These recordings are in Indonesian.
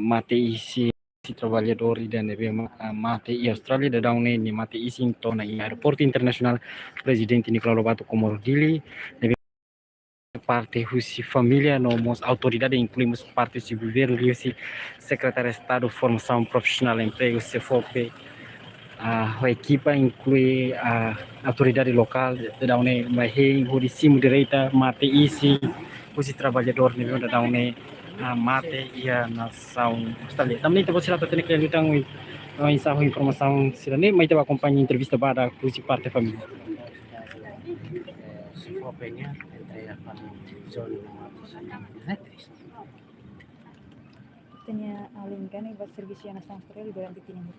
mate isi trabalhadori dan mate e Austrália da daune ni mate isi tona em aeroporto internacional presidente Nicolau Lobato Comorrilli parte husi família nomos autoridade incluímos parte de governo e secretário de Estado formação profissional emprego CFOP a equipa inclui a autoridade local da une mai huri simu direita mate isi husi trabalhador nível da une mate ia nação Austrália também você lá tem que lutar uma informação se nem mais te acompanha entrevista para husi parte família CFOP-nya entregakan zona elektris. Tanya alingkan buat servis yang nação Austrália durante tinimur.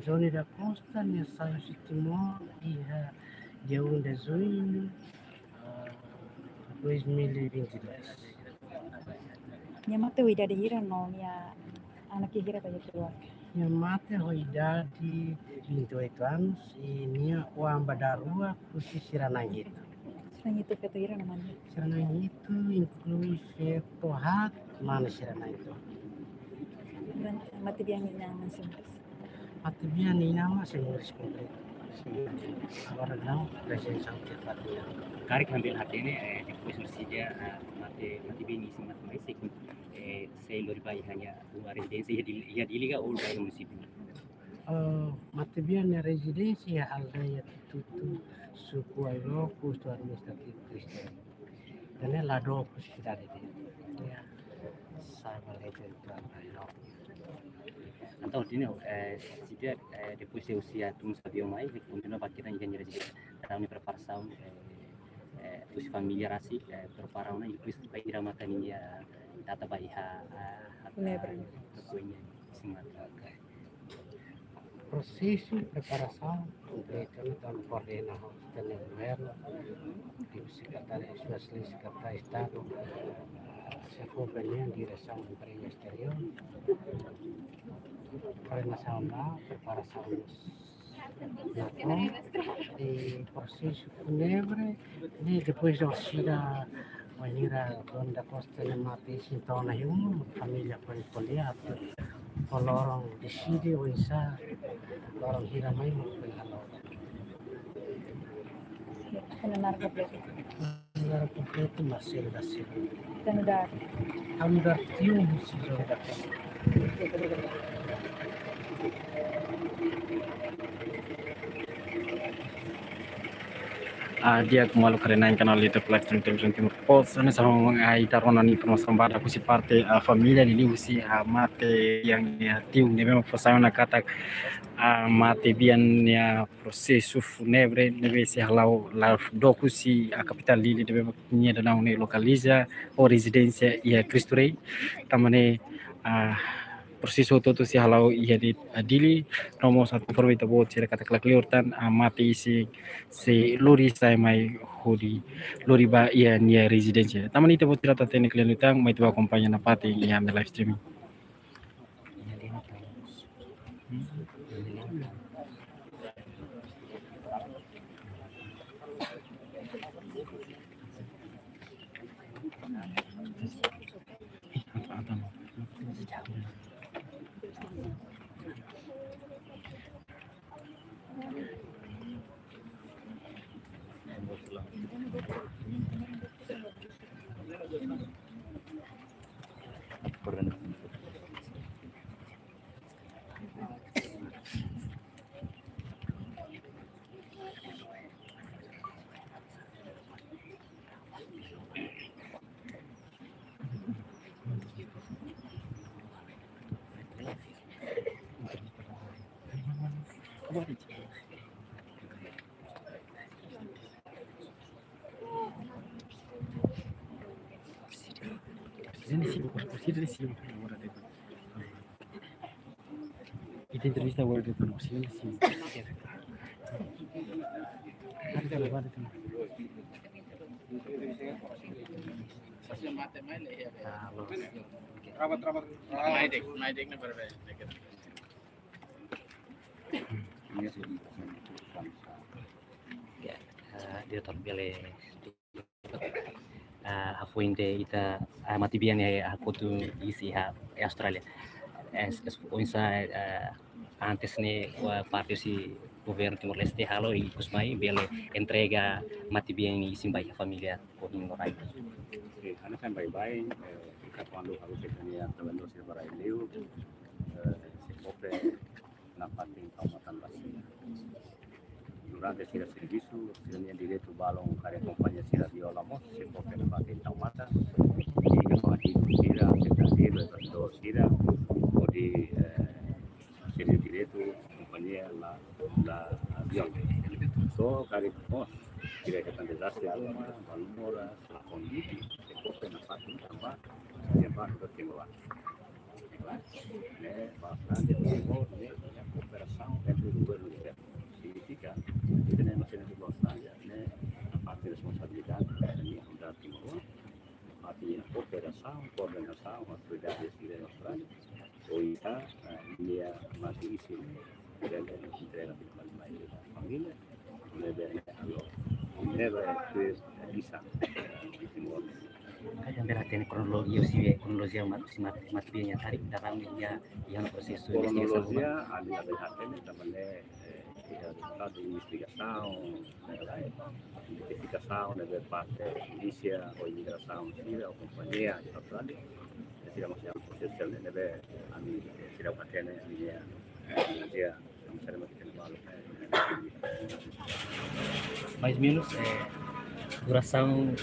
Zona da costa ne sai Timor ia jauh da zona 2022. Nya mate oi da hira no nya anak hira kayak keluar. Nya mate oi da di 28 anos e nia uang badarua kusi siranang itu. Siranang itu kata hira namanya. Siranang itu inclui tohat mana siranang itu. Mate biang nang sempes. Mate biang ni nama sempes komplit. Agora não presença aqui. Karik ambil hati ini di posisi dia mati bini si mati mai sekun sei lori bai hanya dua residensi ya di liga all by municipio. Mati biar residensi ya alda ya tutu suku ayo kusto administratif Kristen. Dan la do kusidade dia. Saya lagi itu ayo. Então, depois de usia tu sabia mais, continua batendo em residência, para a preparação dos familiares preparam e depois vai ir a matania data baixa processo preparação completa então coordenação do governo do secretário de Estado se for bem direção do emprego exterior coordenação lá preparação e processo fúnebre e depois da oficina manhira da costa de mati sintona uma família foi escolhida orang decide bisa orang hiramai mungkin kalau Penenar komplit. negara komplit masih Tenudar. Andar tiu musi joga dia kemalu karena kanal YouTube live stream television Timur Post ini sama mengaitaronan informasi kembali aku si parte família di usi mate yang ya tiu ne memang persamaan kata mate bian ya prosesu funebre nebe si halau la doku si a capital lili nebe nya da ne localiza o residencia ya Cristo Rei tamane proseso todo si halau ia di adili nomor satu formita bot sira kata kelakliurtan mati si lori sai mai hodi lori ba ia nia residencia taman itu bot rata teknik lelutang mai tu akompanya na pati ia me live streaming Ita entrevista agora de promoção sim. Ada levar itu. Rabat. Naik na berbeda. Dia terpilih aku inte ita mati bian ya aku tu isi Australia es unsa antes ni parte si governo Timor Leste halo i kusmai bele entrega mati bian ni simbai familia ko hinorai. Sí, han estado bye-bye, cuando harus tenía tremendo si para el lío, se copre la parte en kaumatan Basi. Durante el servicio, se tenía directo balón para acompañar si la dio la voz, se copre la parte en kaumatan, y que para aquí sira, se trae el pastor sira, o de serie directo acompañar la avión. So, kali pos, kira kita desastre alma, valmoras, la kondisi, se copre la parte en kaumatan. Yang baru Timor bastante Timor la cooperación entre el gobierno y significa que tenemos en Australia la parte de responsabilidad de Timor, la parte de cooperación, coordinación, autoridades de Australia, hoy está dia masih isi dan entre la familia, never bisa Timor. Kadang berarti kronologi yang mati bian yang tarik dalam yang proses Cronologia ada berhati tamane resultado de investigação, identificação da parte polícia ou imigração civil ou companhia de Austrália, esse é o processo de ver a mim será uma cena dia não será mais que mal. mais ou menos duração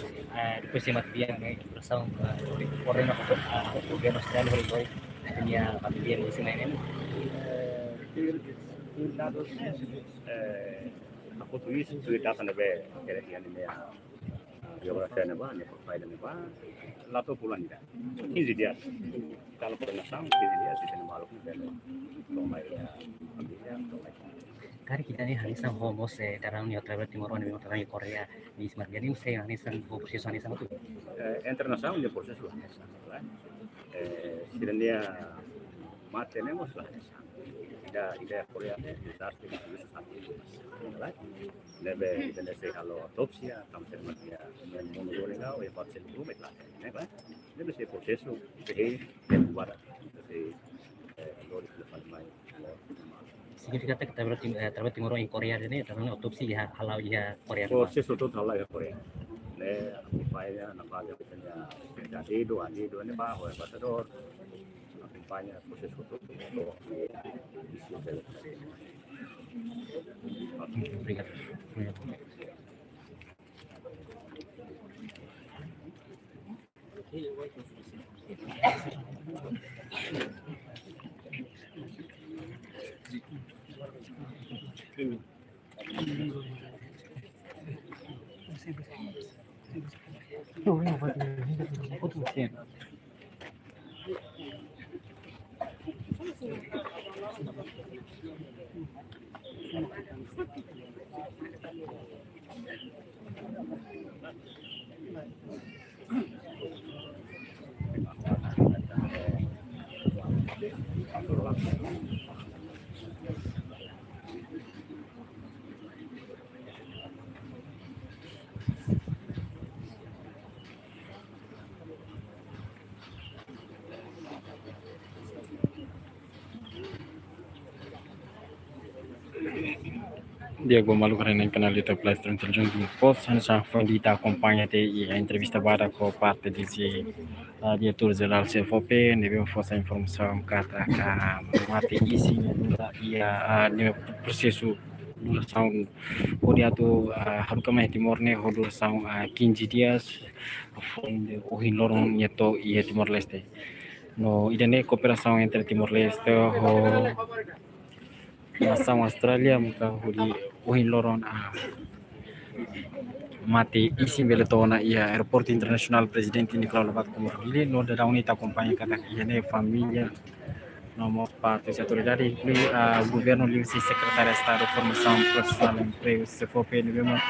depois de mati bian duração orang aku governo Australia boleh punya mati bian di sini ini Dados aku tulis data nebe kira-kira ini geografia neba ne profile neba lato bulan tidak 15 dias kalau pernah sama 15 dias di sini malu belo tomai familia tomai kari kita ni hanisan homos dalam ni Australia Timor ni orang Korea di smart jadi saya hanisan proses hanisan itu internacional de proses lah sebenarnya tenemos lah ida Korea desastre di questo sangue deve essere kalau autopsia tam sermatia nel mondo legal e parte del come la deve essere processo che guarda se loro lo fanno mai significa kita terhadap Timor yang Korea ini dalam otopsi ya halau ya Korea processo total ya Korea ne upaya na fase kita jadi dua ne bajo embajador acompaña processo todo obrigado. Diego Maluco nel canale YouTube Plastron Terjun di Post Hansa Fondita accompagna te intervista bara com parte di diretor geral CFOP nebe força informação kata ka mate isi ia ne processo duração odiato harukama Timor ne duração 15 dias fonde o hinloron nieto e Timor Leste no idane cooperação entre Timor Leste ho nação Australia muka huli uhin loron mati isi beletona ia aeroporto internasional presidente Nicolau Labat Comorville no da unita companhia kata ia família nomor parte de autoridade inclui governo livre secretário de estado formação profissional emprego CFOP nebema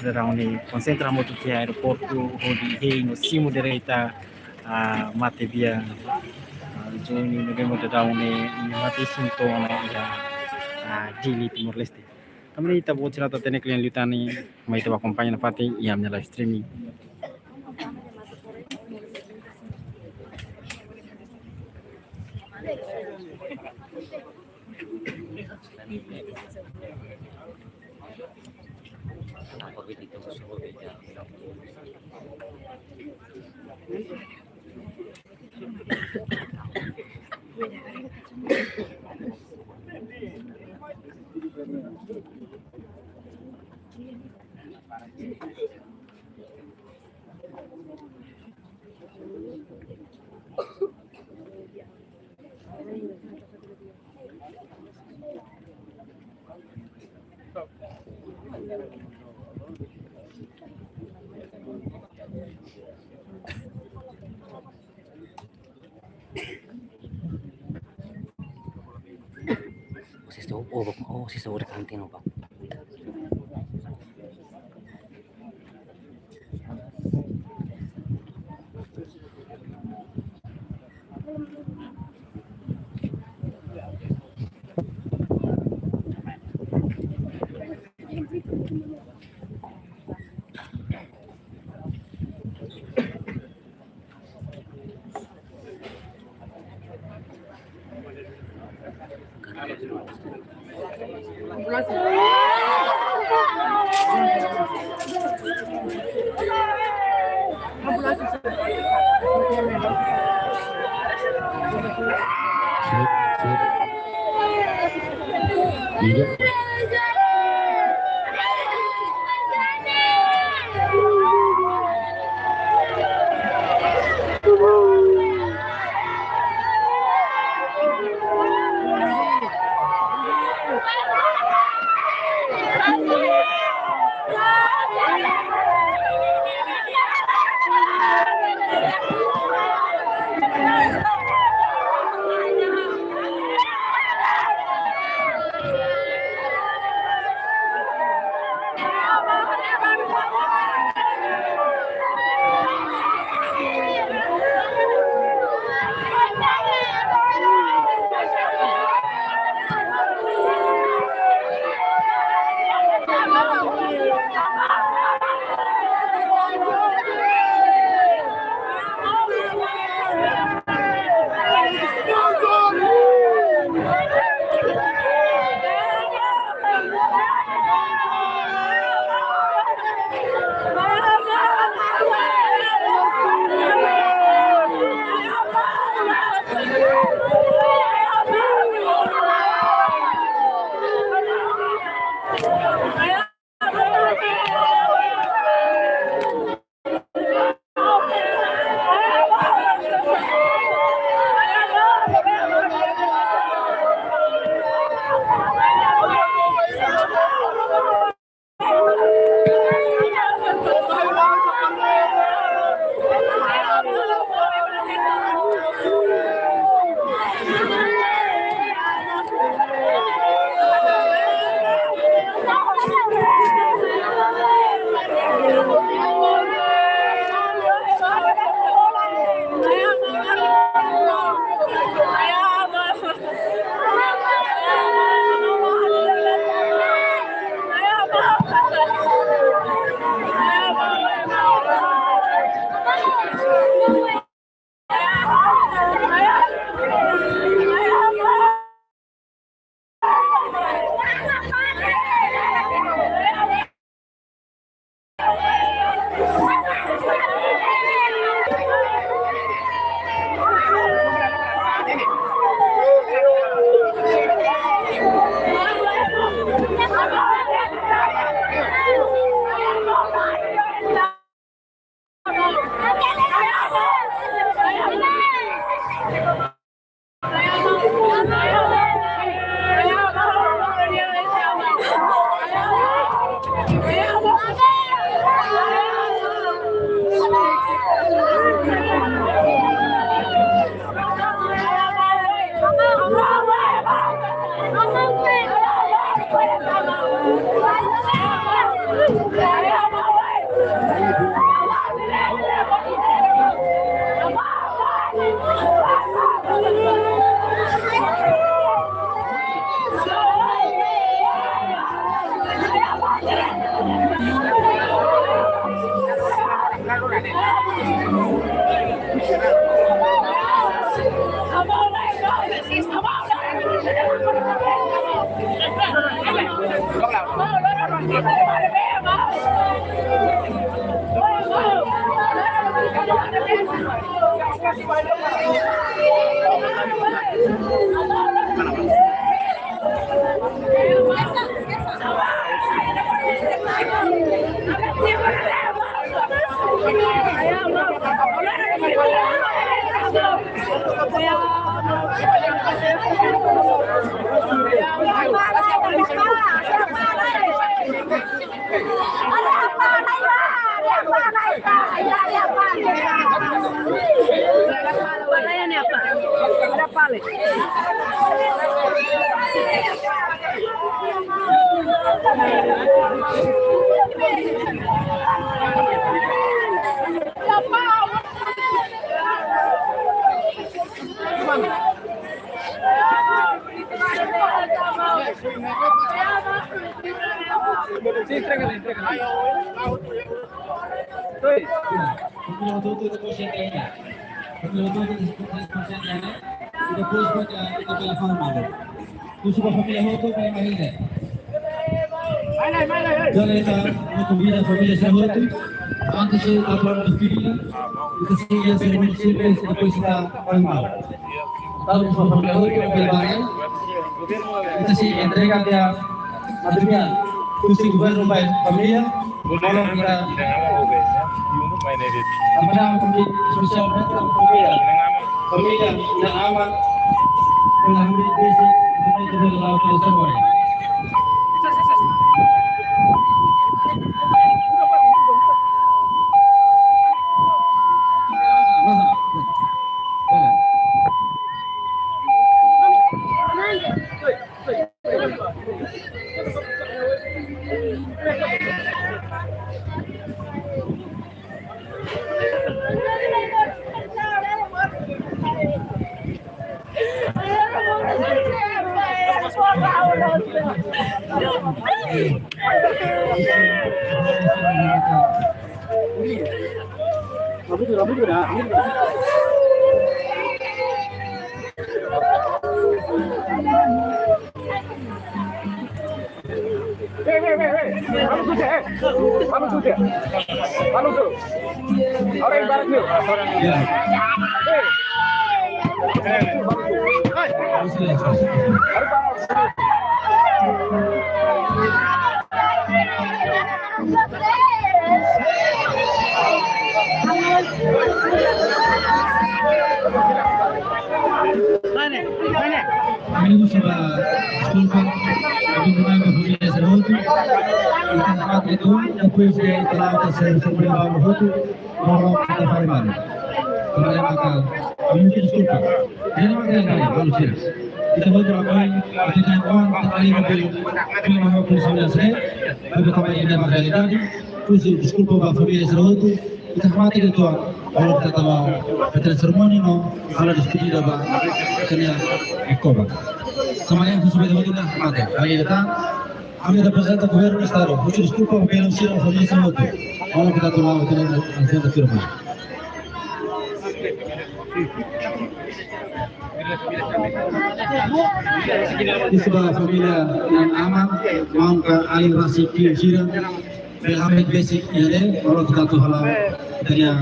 da uni concentra muito que aeroporto holi hei no simo direita mati via Juni nebema da uni mati sinto na ia di Timor Leste. Kami kita buat cerita teknik yang litani, mai teba kompanya na pati, ia live streaming. Kenapa begitu suhu beda? Sisa udah kantin Pak. Iya. Come on, Jadi kita convida a família Serroto, antes de hablar de despedida, kita sigue a cerimônia simples e depois está animado. Lalu para a família Serroto, kita sigue a entrega de material, kursi governo para a família, bolong kita apa kami spesialmente família yang aman, dengan berdiri di dalam semua. Kami sudah sekolahkan hubungan família Serroto, kita dapat itu, depois de telah tersebar Serroto, orang kita farman. Kembali maka, kami mungkin sekolah. Jadi maka yang lain, lalu sih. Kita berdoa, kita kawan, kembali mobil, kami mahu bersama saya, kami kembali ini bakal tadi, terus sekolah família Serroto, kita hormati itu. Kalau kita tahu veteran seremoni no, kalau despedida ba, kanya ikoba. Semuanya sudah kita hormati. Kali kita, kami representa governo do estado. Muito desculpa pelo sino família Serroto. Kalau kita tahu kita nanti firma. Di sebuah família yang aman, mau ke alih rasi kiri, belakang basic ini, kalau kita tahu halau kanya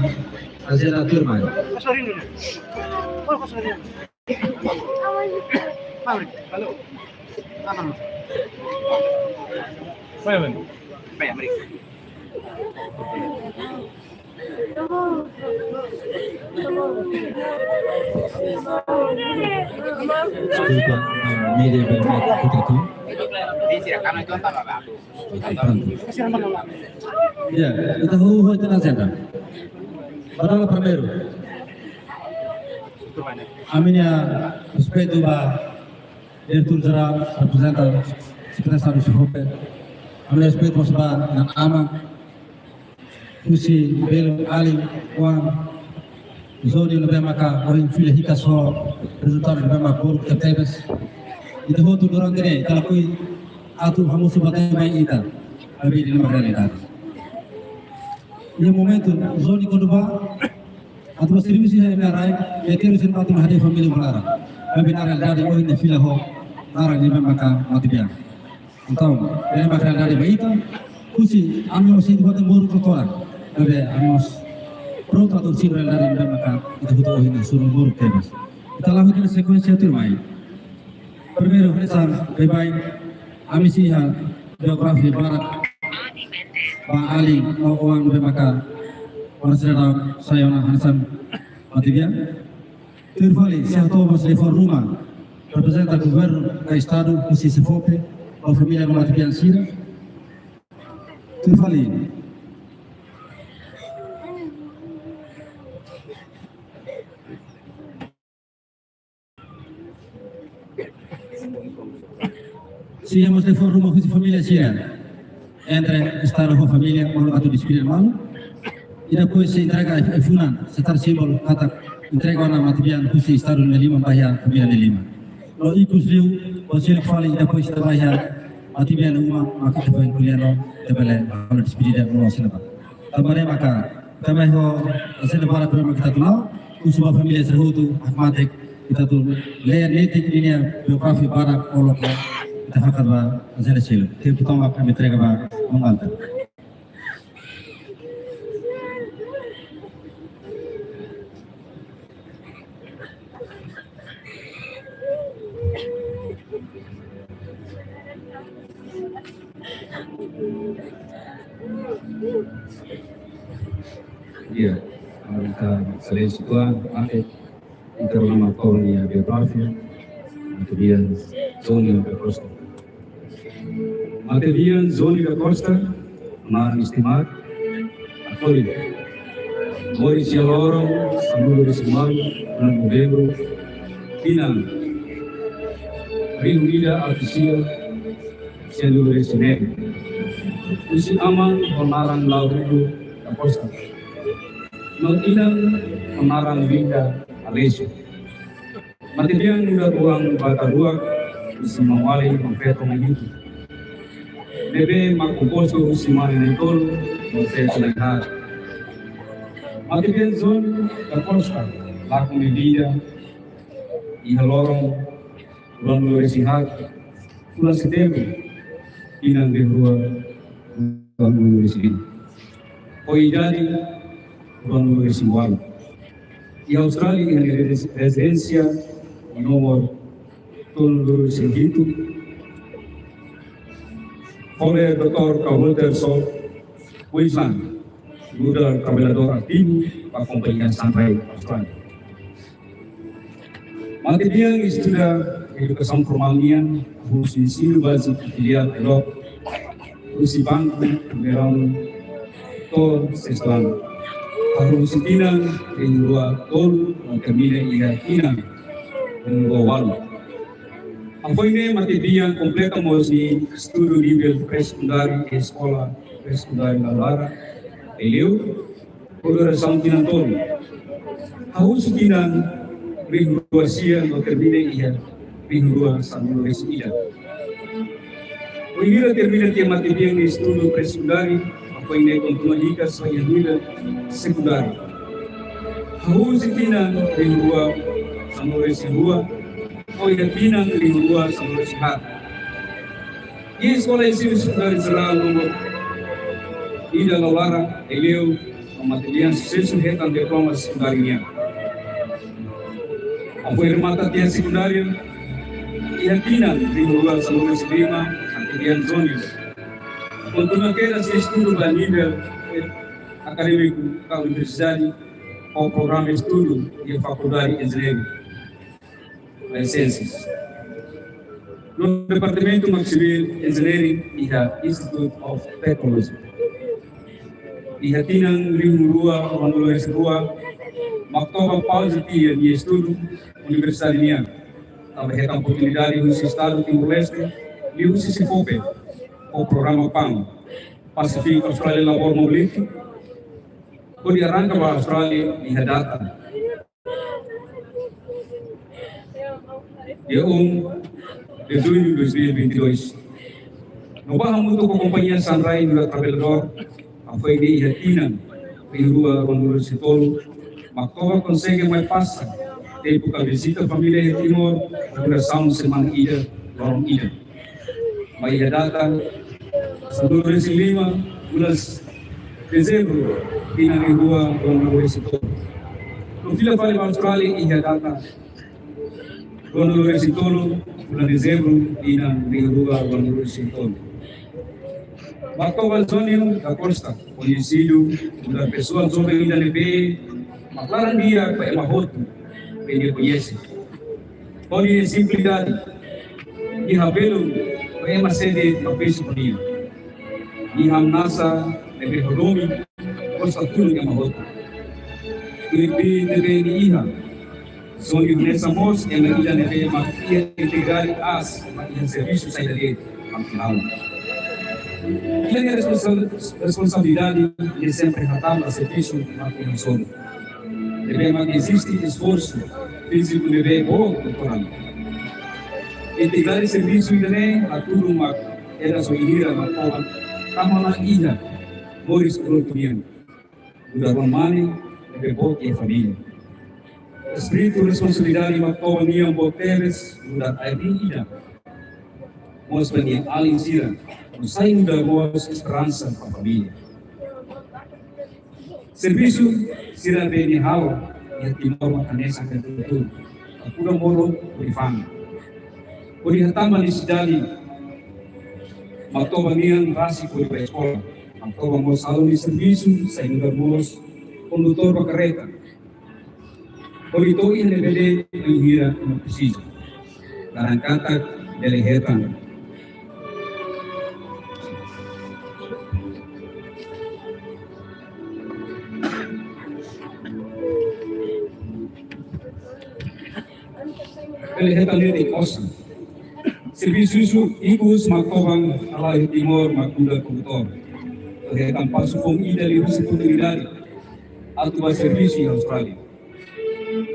Azera Turman. Media berkat itu. Ya, kita tahu itu nasihatnya. Adalah primeiro. A minha respeito a diretor geral, representante secretário de Chope. A minha respeito a yang ama, Kusi Belo Ali Wan, Zoni lebih maka orang filih hika so resultat lebih maka buruk tertebas. Itu hotu dorang ini, kalau kui atu hamu sebagai main ita, lebih di lembaga realidade. Ini momento zoni kedua atau servisi yang menarik, yaitu sempatan hadir família melarang. Kami naral dari orang yang filah ho, narang ini maka mati biang. Entah, ini maka dari baita, kusi, kami masih buat muru kotoran. Kami harus pronto atau sibra dari maka itu betul ini suruh buruk temas. Kita lakukan sekuensi termai. Primero Harisan, bye-bye. Amisiha biografi barat Pak Ali mau uang maka Marcelo Sayona Harisan Matibia. Tervali Seattle mas Levon Ruma representa governo da estado que se fope a família Matibian Sira. Tervali si hemos de formar uma família Sira entre estar com família malu atau despedir malu e depois se entrega a funan setar simbol kata entrega na Matibian kusi estar no Lima bahia família de Lima lo ikus liu você fala e depois se bahia Matibian uma maka tu vai kuliah no tebele kalau despedir dan no sinapa tambare maka tambah ho asal para prima kita tulau usuma família serhutu akmatek kita tu leer netik ini biografi para olok kita hakar ba asal selo kita pertama kami entrega ba mengantar. Iya, kita selain situan, kita lama tahun ya biografi, kemudian Zoni da Costa. Kemudian Zoni da Costa, Mar Istimat, Florida. Morris Yaloro, Samuel Rismal, Novembro, Pinang, Rio Unida Artisil, Sendo Resineg, Usi Aman, Pemarang Laurido da Costa. Mengilang Pemarang Winda Alesio. Matibian udah uang bata dua, usi mawali mengfeto mengitu. Bebe makuposo usi mani nentol, mengfeto lenghar. Matibian zon terposta, laku medida, iha lorong, ulang loresihat, ulang setembro, inang behrua, ulang loresihat. Koi jadi, ulang loresihat. Di Australia yang residencia nomor tolong segitu. Oleh Dr. Walter Sol, Queensland, Muda Kabelador aktif, akompanian sampai Australia. Matibian sudah edukasan formalnya, khusus basi filial elok, khusus bangku, merang, tol, sesuatu. Harus tinang dengan dua tol termina ia tinang dengan dua walu. Apa ini Matibian kompleta mosi studi nível pré-secundário e escola pré-secundária na Lara, Eleu, coloração tinang tol. Harus tinang dengan dua sia no termina ia dengan dua sambil resida. Pengira termina que Matibian studi pré-secundário ini kontinuikan sebagai nilai sekundar. Harus tinang lingua sampai sebuah, yang tinang lingua sampai sehat. Di sekolah isi sekundar selalu di dalam larang, Eleu Matibian sesuatu diploma sekundarnya. Apa yang mata dia sekundaria, ia tinang lingua sampai selima, Matibian zoni. Untuk nakera se estudo a nível acadêmico da universidade ou programa de estudo de faculdade de engenharia, licenças. No departamento civil engineering iha Institute of Technology. Iha tinang lingua manulis dua, maktoba pausa dia de estudo universidade niya. Também a oportunidade no estado Timor-Leste e o Sisifope. O programa PAM, Pacific Australia Labor Mobility, o di arranca para Australia di data. Dia de junho de 2022. No bahang mutu ko kompanyan Sunrise nula travelador, foi di Hatina, Rinrua Rondur Sitolo, Makova consegue mai passa, tempo ka visita família de Timor, duração semana ida, lorong ida. Mai data, seluruh 5 bulan dezembro ina rua Dono Resitolo. No fila fale para Australia e a data Dono Resitolo bulan dezembro ina rua Dono Resitolo. Bato Antonio da Costa, conhecido da pessoa sobre ainda lebe, maclaran dia para Mahoto, ele conhece. Onde simplicidade e rabelo para uma sede da pessoa dia. E hamnasa lebe horomi, Costa tudo que Mahoto. Lebe lebe ni iha, sonho nessa mos que na ilha lebe maquia integral as maquia serviço sai dali am final. Ele é responsabilidade de sempre tratar a serviço da população. Devemos que existe esforço físico de bem bom cultural. Integrar esse serviço também a tudo uma era só ir a uma kama na ilha, moris produzindo. Udah romani de bom e família. Espírito responsabilidade uma companhia boteres udah ilha. Mos bani alin sira. Usai muda bos esperança para a família. Serviço sira beni hawa yang timur makanesa ke tutu. Aku moro rifang. Uri hatama di sidali. Mato banian rasi kuri pa escola. Mato mo salon di serviço sa muda bos condutor pa kereta. Uri to in lebede ang hira ng preciso. Karangkatak delehetan. Kelihatan di kosan. Serviço igus makobang alai timor makuda kultor. Kelihatan pasufong ida liru oportunidade. Atua serviço Australia.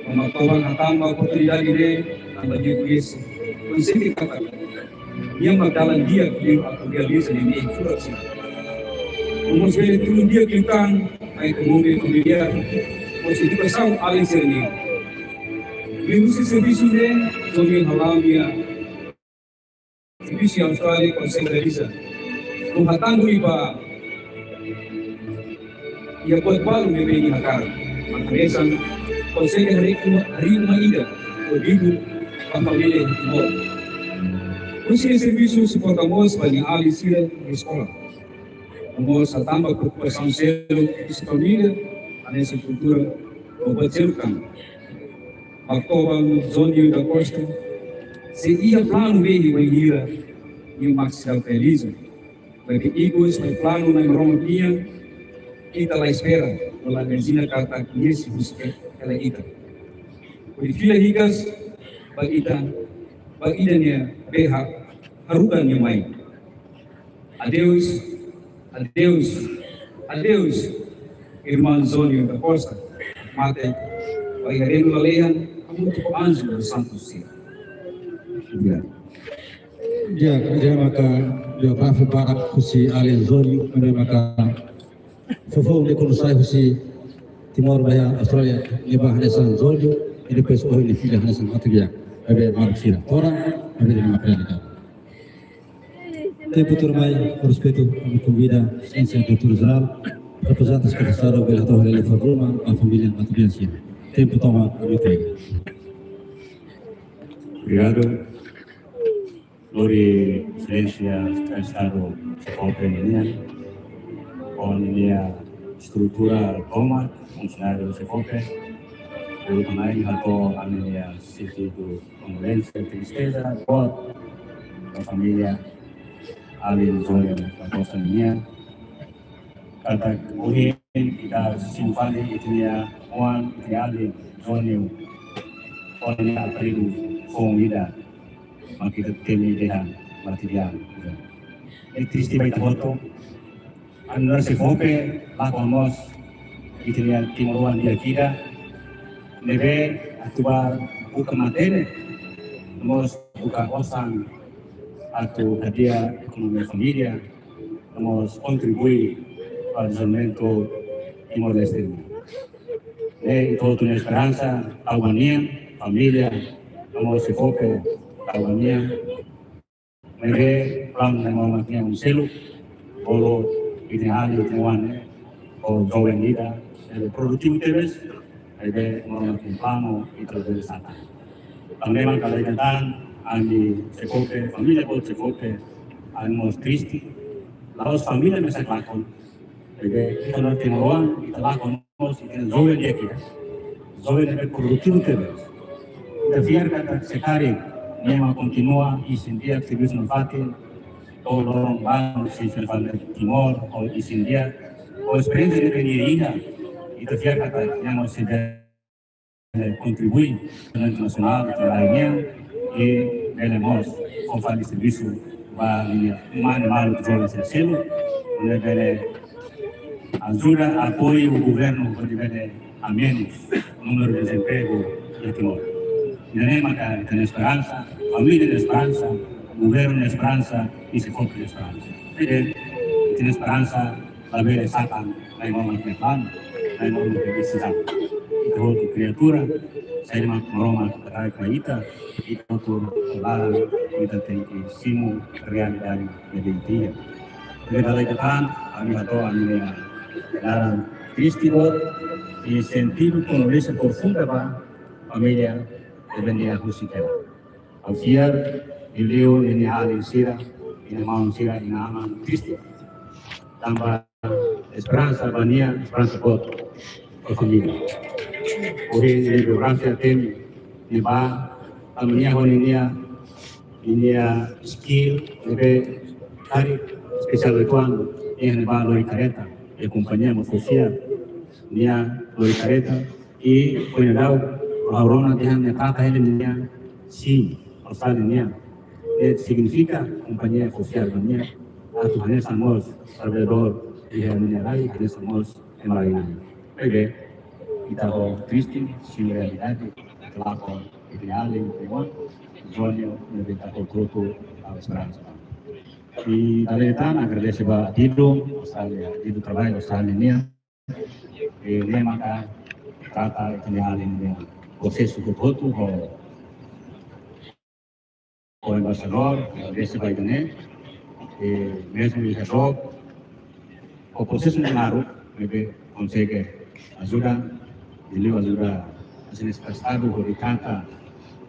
Makobang hatang oportunidade de bagi kuis. Konsep kata. Yang magdalan dia yang aku realiza di ini furasi. Umos vele turun dia kitang ay kumumi familiar. Posisi pasang alai serni. Limusi serviço de sobre Halamia, serviço Australia concentraliza. Kung hatang iba, ia buat balu memang hakar. Makaresan konsep hari maida,odigo pamilya mo. Kung siya serviço suportamos bagi ahli sila di sekolah. Mo sa tambah kepuasan selo di família, ada kultura obat selukan. Aktoban Zonio da Costa, se ia plano veio em Ira e o Marcelo Feliz, porque Igos no plano na Romania, kita lá espera, pela benzina kata nesse busca ela ita. Por filha higas, bag ida niya beha harugan niya mai. Adeus, adeus, adeus, irmão Zonio da Costa, mate, vai hareno lalehan. Untuk anjo Santos Sia. Ya, maka dia Rafa Barak kusi alien zoni, maka fofo le konusai kusi Timor Baya Australia lebah hanesan zoni, ini peso ini filha hanesan matibia, abe marxira. Orang abe di makrelika. Tempo turmai respeito convida ciência doutor geral, representantes que passaram pela torre de Roma, a família matibia sia. Tempo toma a entrega. Obrigado. Lori Excelência Estado Secretaria com a estrutura Roma, funcionário do Secope, o também alto a minha sentido convivência, tristeza, dor, a família, ali zona da Costa minha. Kata hoje kita simpan itu ya orang reali zona orang april fong vida makita temi dehan material. Triste baita foto. Anda se fope lakamos itu ya timuruan dia kita nebe atuba buka matene mos buka kosan atau hadiah ekonomi familia mos contribui al desenvolvimento Timor-Leste. Todo tiene esperanza, aguanía, familia, vamos se foque, aguanía. Me ve plan de mamatnya un selo, polo ideal de Taiwan. o jovem ida, el produtivo teves, de orang timpano itu dari sana. Memang kalau datang, ani sekope, familia pun sekope, amos triste, lalu familia masa lakon, jadi kalau timuruan kita lakon, kita jovem dia kita, jovem el productivo teves. Kita biarkan sekarang, memang continua y sentir activismo fácil, o orang baru si Festival Timor, o Isindia, o experiencia de venirina, y te fijas que ya no se contribuye a la internacional, a la línea, y veremos cómo el servicio va a venir más y más los jóvenes del cielo, donde viene ayuda, apoyo al gobierno, donde viene a menos número de desempleo de Timor. Y tenemos que tener esperanza, familia de esperanza, gobierno de esperanza y se compra de esperanza. Tiene esperanza para ver el Satan, la imagen de plan, la imagen de felicidad. Y todo tu criatura, se llama Roma, la caída, y todo tu lara, y te hicimos realidad de mentira. Jadi kalau kita kami atau kami lara Cristo y sentir con esa profunda familia de venir música. Confiar Ilio ini hal sira, ini mau sira ini aman Kristi. Tanpa esperanza bania, esperanza pot, familia. Ori ini berangkat tim, ini ba, amnya ini skill, ini hari spesial ritual, ini ba lori kareta, e companhia social, ini lori kareta, e conheceu a Aurora de Hanya Kaka ele sim, Australia significa compañía social, compañía a tu manera somos alrededor de la mineral y que somos en la arena. Oye, kita ho triste, sin realidad, claro, ideal, igual, sueño, de kita ho truco a esperanza. Y la verdad, agradece a Dido, Australia, Dido trabajo Australia, lema ka trata ideal en el proceso de voto o embaixador, desse Baidané, mesmo em Redor, o processo de Naru, ele consegue ajuda, ele ajuda a ser expressado por tanta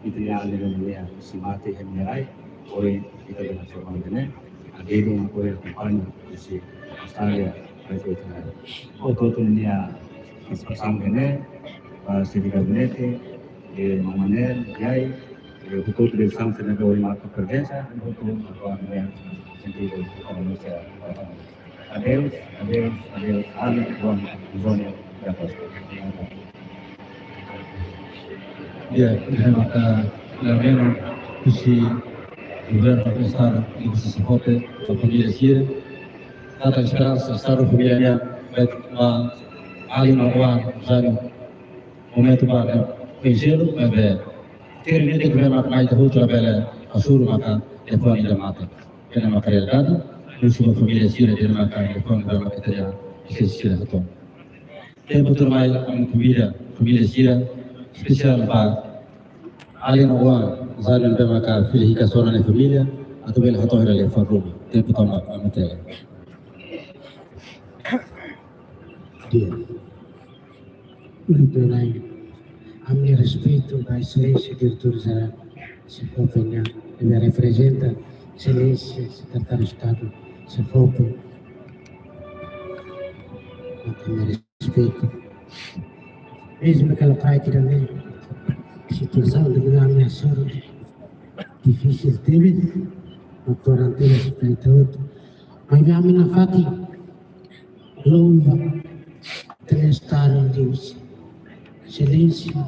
ideal de linha, se mate em minerai, ou em internacional Baidané, a ele uma coisa acompanha desse Austrália, o todo linha expressão Baidané, a ser gabinete, Mamanel, Yai, o todo del San Fernando de Marco Perdensa, o todo el sentido de Indonesia. Adeus, adeus, adeus, adeus, bom, zona da costa. Ya, maka memang visi governo do estado e visi sahote a família Sira, tanta esperança estado familiar baik alim awal zani momento para conhecê-lo, mas termite governo mais da outra bela assuro maka telefone da mata, kena maka realidade, a família Sira de maka telefone da maka teria Sira atau tempo termai família Sira spesial para alien awal zalim da maka filhi ka sona na família atau bela hatau hera le farro tempo tama amatela dia Ulitonai a respeito da excelência diretora geral Sefope, ele representa excelência secretário de Estado Sefope, a meu respeito, mesmo que ela trai que também situação de uma ameaçada difícil teve, durante a respeito, mas vamos na fati longa ter estado Deus. Excelência,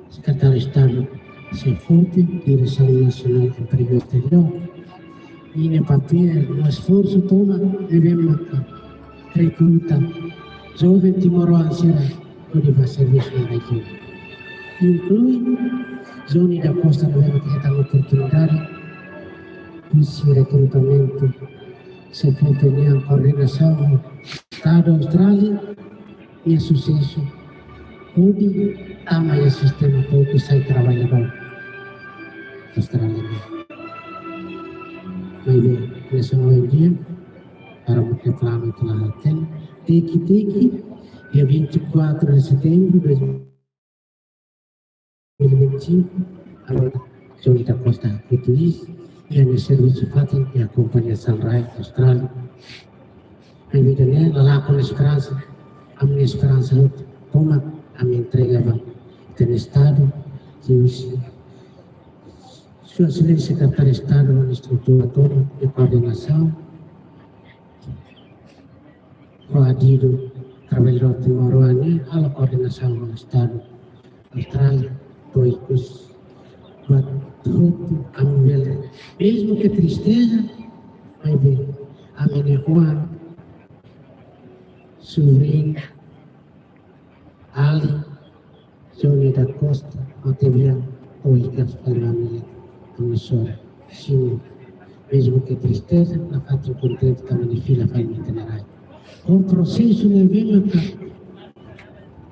Secretário de Estado Sefope, Direção Nacional do Emprego Exterior, e no papel, no esforço toma, devemos recrutar jovem timorense para fazer serviço na região. Inclui zona da costa, devemos ter a oportunidade de recrutamento Sefope em coordenação Estado Austrália e sucesso onde também o sistema todo sai trabalhador australiano. Mas bem, nesse momento dia, para o plano que lá tem. Teki, dia 24 de setembro de 2025, a Johnny da Costa Português, e a serviço fato e a companhia Sunrise Austrália. Evidentnya, lalakon na esperança, a minha esperança toma a minha entrega no Estado, que sua excelência secretário de Estado, uma estrutura toda de coordenação, o adido trabalhador timor-leste, a coordenação do Estado Austrália, todos tudo a nível, mesmo que tristeza, vai ver a minha rua, sobrinho, Ali, Johnny da Costa, Otávio, todas as famílias, a minha sim, mesmo que tristeza, a fato contente também de fila família itinerária. O processo de venda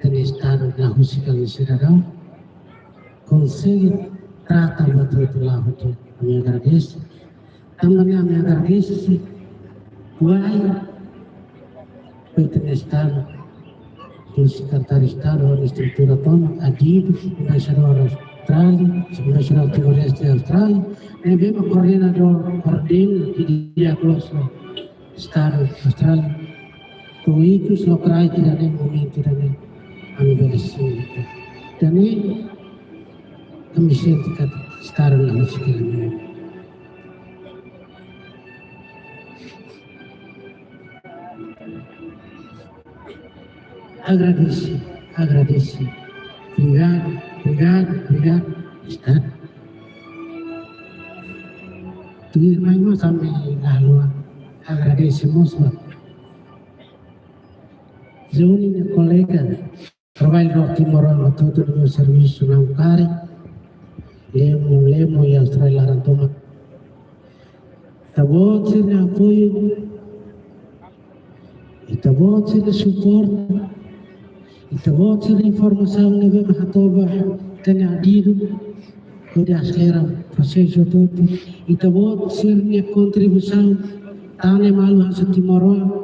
do Estado na Rússia do cidadão consegue tratar o outro lado. Eu me agradeço. Também me agradeço. Vai para o Estado, o secretário de Estado, a estrutura toda, adido, o embaixador Austrália, o embaixador Timor-Leste da Austrália, e mesmo o coordenador que diagnosticou o Estado da Austrália. Tuh itu selokrai tidak ada moment tidak ada ambilasi dan ini kami sertifikat sekarang lah sekarang. Agradeci, obrigado, está. Tuh irmão sampai lalu agradecemos. Johnny, meu colega, trabalho no Timor-Leste, todo o meu serviço na UCARI, Lemo e Austrália Rantoma. Tabot de apoio, e tabot de suporte, e tabot de informação, ne vemos a toba, tem adido, pode acelerar o processo todo, e tabot de minha contribuição, tane malu a Timor-Leste.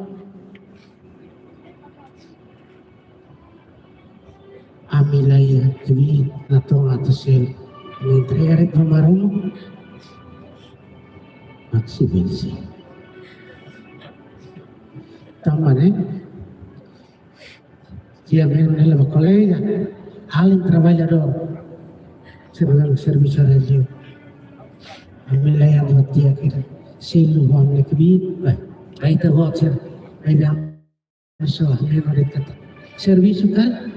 Amilaya kami natong ato sel entrega rin pamarong maksibensi. Tama ne? Dia meron nila mga kolega, haling trabalhador sa mga servisyo radio. Amilaya ang dia kita silu huam ne kami, ay tawag sir, ay dam so meron rin kata servisyo kan?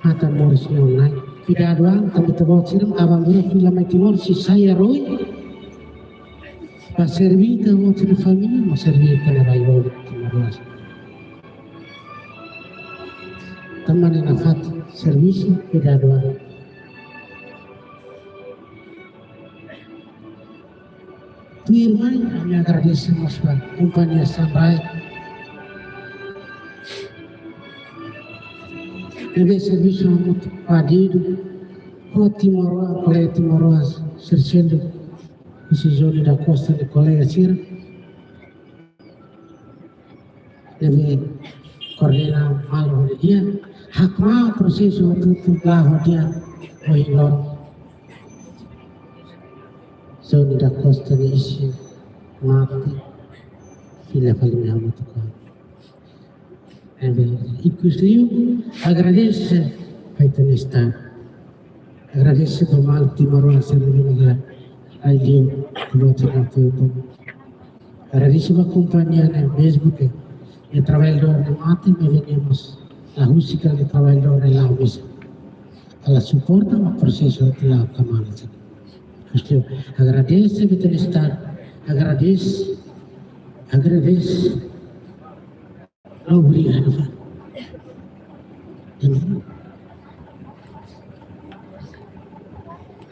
Mata Morris online. Tidak doang, tapi tebak siram abang guru film Timor si saya Roy. Pas servi ke waktu di família, mau servi ke Narayo Timor-Leste. Teman yang nafat servisi tidak doang. Tu irmão, kami agradecemos a companhia Sunrise. Deve serviço muito padido, o Timor-Leste, Sercendo, esse Johnny da Costa de colega Cira, deve coordenar mal o dia, hakma processo tudo lá o dia, o ilor, Johnny da Costa de isi, mati, filha falimnya muito claro. Inclusive, agradeço a Estado, agradeço ao mal Timor-Leste da Aideu, que votou na tudo. Agradeço a companhia mesmo que o trabalhador de mate, me venimos a Rússia de trabalhador de lá mesmo. Ela suporta o processo de lá Kamala. Agradeço a Estado, agradeço. Obrigado.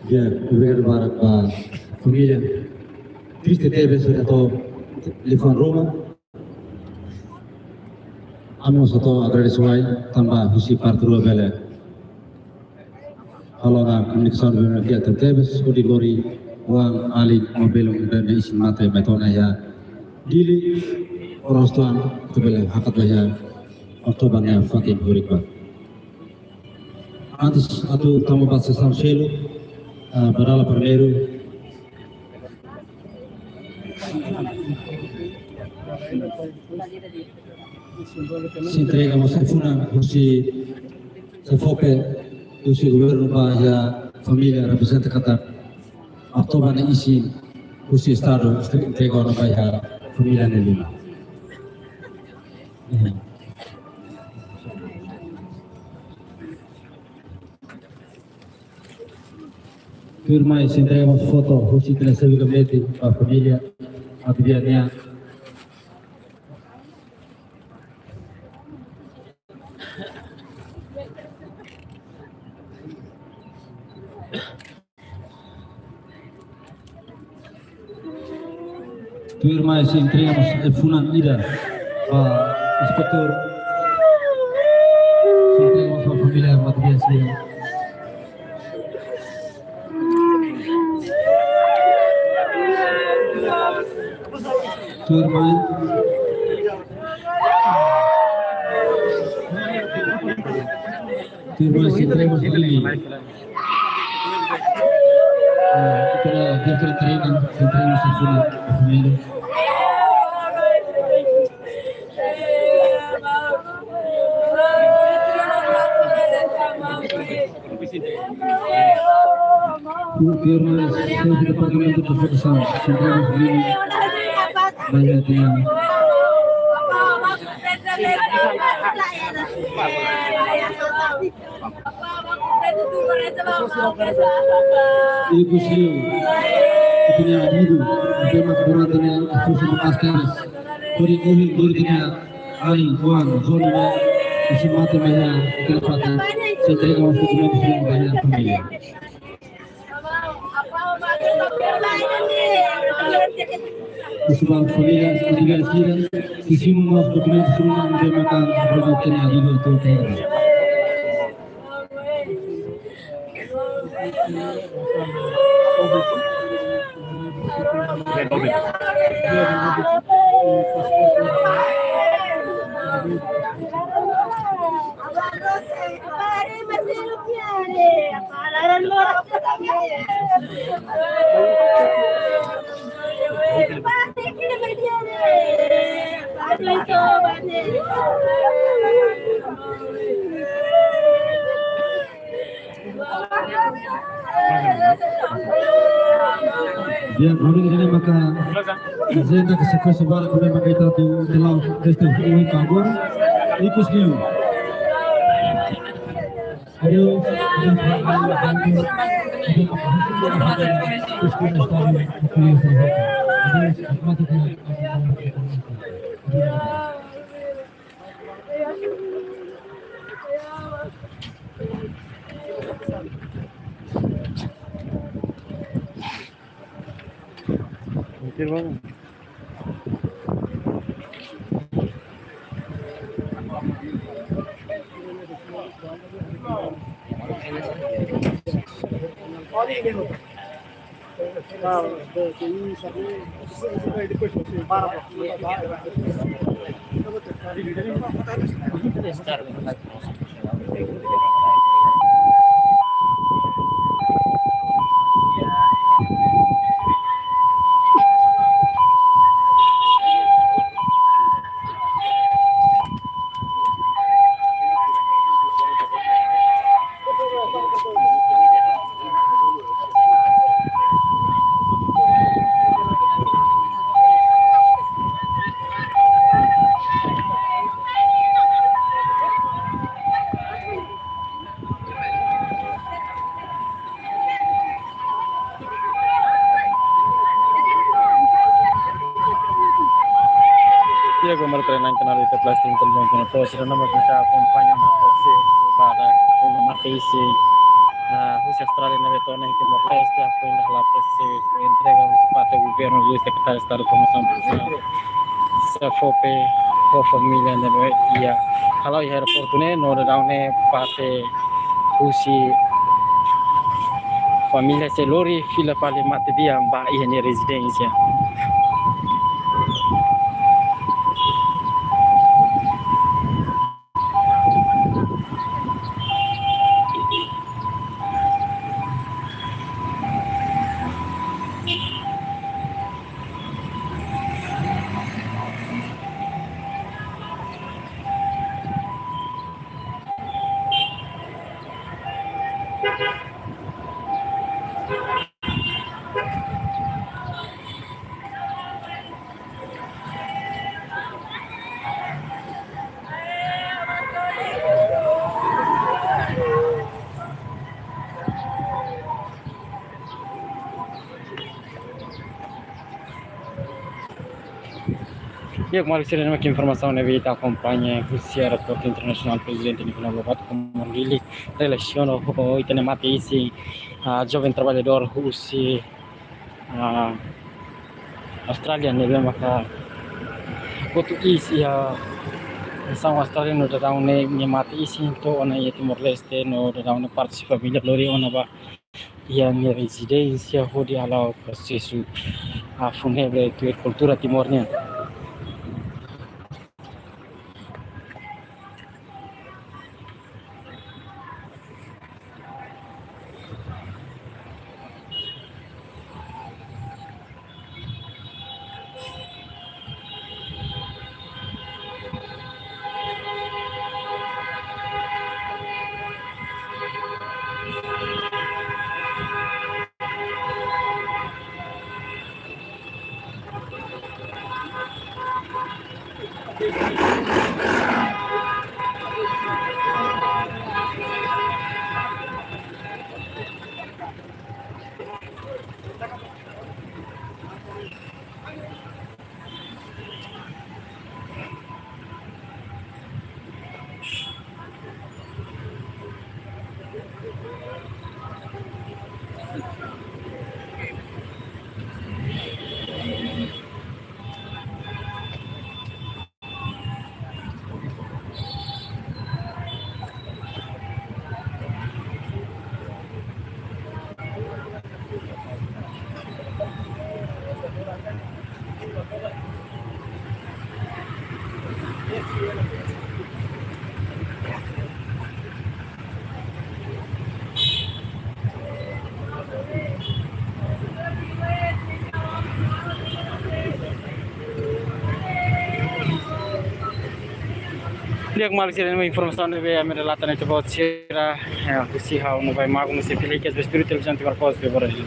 Ya, obrigado para a família. Triste teve atau telefon Roma. Amos atau agradecewai tambah husi partur bela. Kalau na komunikasi dengan dia tertebes, udi lori uang alik mobil dan isin mate betona ya Dili orang tuan kebela hakat bayar Oktobernya Fatin Hurikba. Antes atu tamu bahasa Samselo Barala Parmeru se entregamos a Funa, se foque do seu governo para a família representa Qatar. Oktober na isi o seu estado entregou para a família Nelima. Firma se entregamos foto o seu telefone gabinete para a família Adriana. Firma se entregamos a Funa Ida para o inspetor. Se entregamos para a família Adriana. Tu irmã se entregamos a Lili. Para dentro do treino, se entregamos a família. Tu irmã se departamento de produção, se entregamos a Lili. Banyak yang Ibu Sliu itu yang hidup bagaimana keberatan khusus memaskan dari kami dirinya Ali Wan Zona isi mata banyak kelapatan setiap orang dokumen banyak famili. Sebab família sendiri di semua dokumen semua menggunakan produk yang ada itu tadi. Dia kami ini maka zenda kesekian sebar kami maka itu dalam testing ini kabur ikut dulu. Ayo Mikir banget. Dia gambar kerenan kenal itu plastik terbang kena pos karena kita acompanha na pose para uma marquise Rússia Austrália na Letônia e Timor-Leste foi ainda lá para se entrega o parte do governo do secretário de Estado de Promoção Social se for para família né ia kalau ia aeroporto né no down né parte Rússia família se lori fila para mate dia mbak ia residência Ya, kembali sini dengan informação na vida acompanha Rússia, Repórter Internacional, Presidente Nicolau Lobato, como ele relaciona o itenamate esse jovem trabalhador russo, Austrália, né, maka kutu isi sang Australia no datang ne mati isi to ona ya Timor Leste no datang ne parte família lori ona ba yang residência hodi ala processo a funebre tu cultura timornya. Dia kembali sini dengan informasi dari Amerika Latin itu bahwa Sierra Rusia no vai mago no se fili que as espírito televisão tiver coisa de Brasil.